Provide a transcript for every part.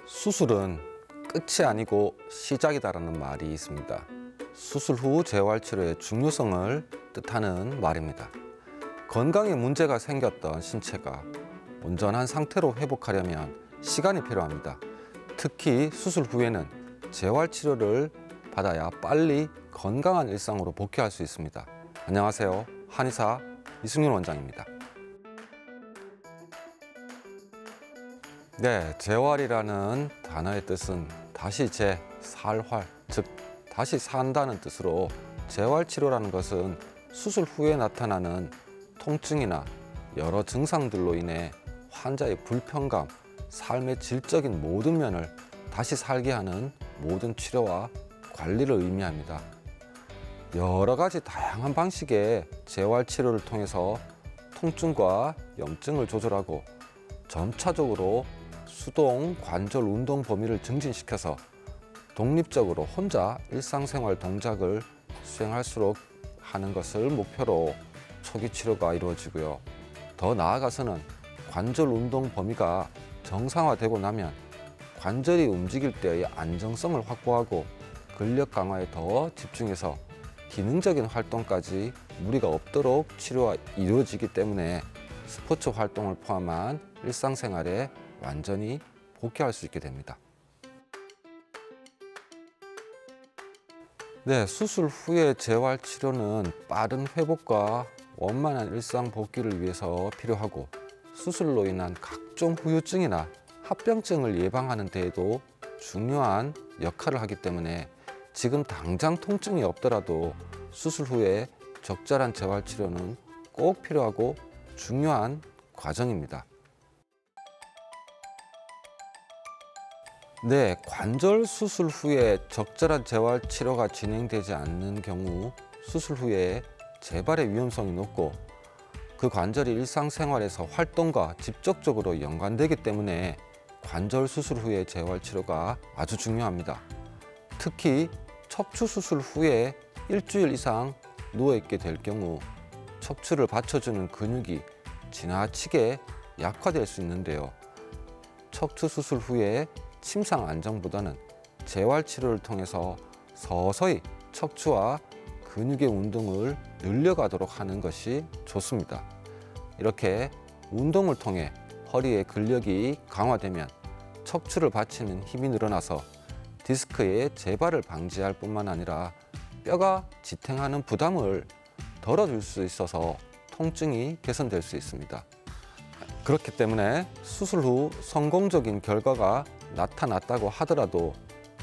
수술은 끝이 아니고 시작이다라는 말이 있습니다. 수술 후 재활치료의 중요성을 뜻하는 말입니다. 건강에 문제가 생겼던 신체가 온전한 상태로 회복하려면 시간이 필요합니다. 특히 수술 후에는 재활치료를 받아야 빨리 건강한 일상으로 복귀할 수 있습니다. 안녕하세요. 한의사 이승윤 원장입니다. 네, 재활이라는 단어의 뜻은 다시 살활, 즉 다시 산다는 뜻으로 재활치료라는 것은 수술 후에 나타나는 통증이나 여러 증상들로 인해 환자의 불편감, 삶의 질적인 모든 면을 다시 살게 하는 모든 치료와 관리를 의미합니다. 여러 가지 다양한 방식의 재활치료를 통해서 통증과 염증을 조절하고 점차적으로 수동, 관절 운동 범위를 증진시켜서 독립적으로 혼자 일상생활 동작을 수행할수록 하는 것을 목표로 초기 치료가 이루어지고요. 더 나아가서는 관절 운동 범위가 정상화되고 나면 관절이 움직일 때의 안정성을 확보하고 근력 강화에 더 집중해서 기능적인 활동까지 무리가 없도록 치료가 이루어지기 때문에 스포츠 활동을 포함한 일상생활에 완전히 복귀할 수 있게 됩니다. 네, 수술 후의 재활치료는 빠른 회복과 원만한 일상 복귀를 위해서 필요하고 수술로 인한 각종 후유증이나 합병증을 예방하는 데에도 중요한 역할을 하기 때문에 지금 당장 통증이 없더라도 수술 후에 적절한 재활치료는 꼭 필요하고 중요한 과정입니다. 네, 관절 수술 후에 적절한 재활치료가 진행되지 않는 경우 수술 후에 재발의 위험성이 높고 그 관절이 일상생활에서 활동과 직접적으로 연관되기 때문에 관절 수술 후의 재활치료가 아주 중요합니다. 특히 척추 수술 후에 일주일 이상 누워있게 될 경우 척추를 받쳐주는 근육이 지나치게 약화될 수 있는데요. 척추 수술 후에 침상 안정보다는 재활치료를 통해서 서서히 척추와 근육의 운동을 늘려가도록 하는 것이 좋습니다. 이렇게 운동을 통해 허리의 근력이 강화되면 척추를 받치는 힘이 늘어나서 디스크의 재발을 방지할 뿐만 아니라 뼈가 지탱하는 부담을 덜어줄 수 있어서 통증이 개선될 수 있습니다. 그렇기 때문에 수술 후 성공적인 결과가 나타났다고 하더라도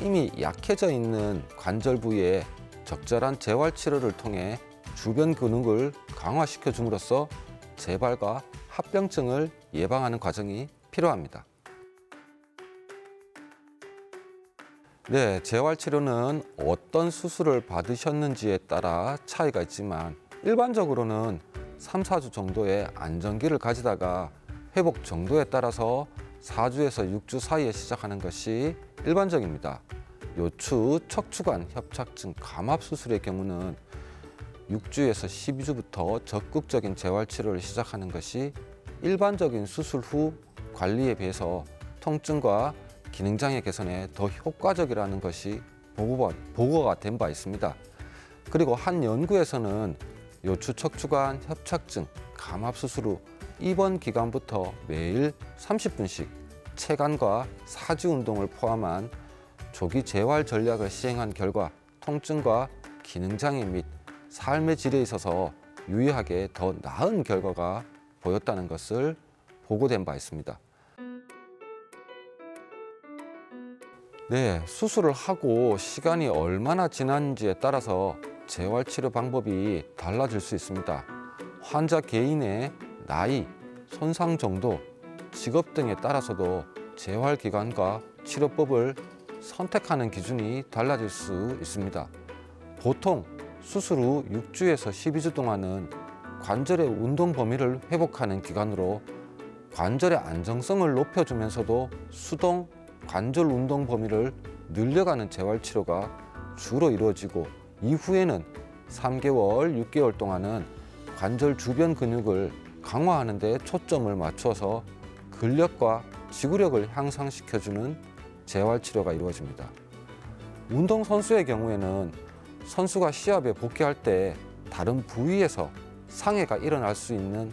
이미 약해져 있는 관절 부위에 적절한 재활치료를 통해 주변 근육을 강화시켜 줌으로써 재발과 합병증을 예방하는 과정이 필요합니다. 네, 재활치료는 어떤 수술을 받으셨는지에 따라 차이가 있지만 일반적으로는 3, 4주 정도의 안정기를 가지다가 회복 정도에 따라서 4주에서 6주 사이에 시작하는 것이 일반적입니다. 요추, 척추관 협착증 감압 수술의 경우는 6주에서 12주부터 적극적인 재활치료를 시작하는 것이 일반적인 수술 후 관리에 비해서 통증과 기능장애 개선에 더 효과적이라는 것이 보고가 된 바 있습니다. 그리고 한 연구에서는 요추 척추관 협착증 감압 수술 후 입원 기간부터 매일 30분씩 체간과 사지 운동을 포함한 조기 재활 전략을 시행한 결과 통증과 기능장애 및 삶의 질에 있어서 유의하게 더 나은 결과가 보였다는 것을 보고된 바 있습니다. 네, 수술을 하고 시간이 얼마나 지났는지에 따라서 재활치료 방법이 달라질 수 있습니다. 환자 개인의 나이, 손상 정도, 직업 등에 따라서도 재활기간과 치료법을 선택하는 기준이 달라질 수 있습니다. 보통 수술 후 6주에서 12주 동안은 관절의 운동 범위를 회복하는 기간으로 관절의 안정성을 높여주면서도 수동, 관절 운동 범위를 늘려가는 재활치료가 주로 이루어지고 이후에는 3개월, 6개월 동안은 관절 주변 근육을 강화하는 데 초점을 맞춰서 근력과 지구력을 향상시켜주는 재활치료가 이루어집니다. 운동선수의 경우에는 선수가 시합에 복귀할 때 다른 부위에서 상해가 일어날 수 있는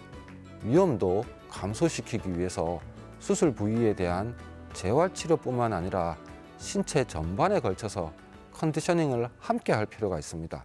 위험도 감소시키기 위해서 수술 부위에 대한 재활치료뿐만 아니라 신체 전반에 걸쳐서 컨디셔닝을 함께 할 필요가 있습니다.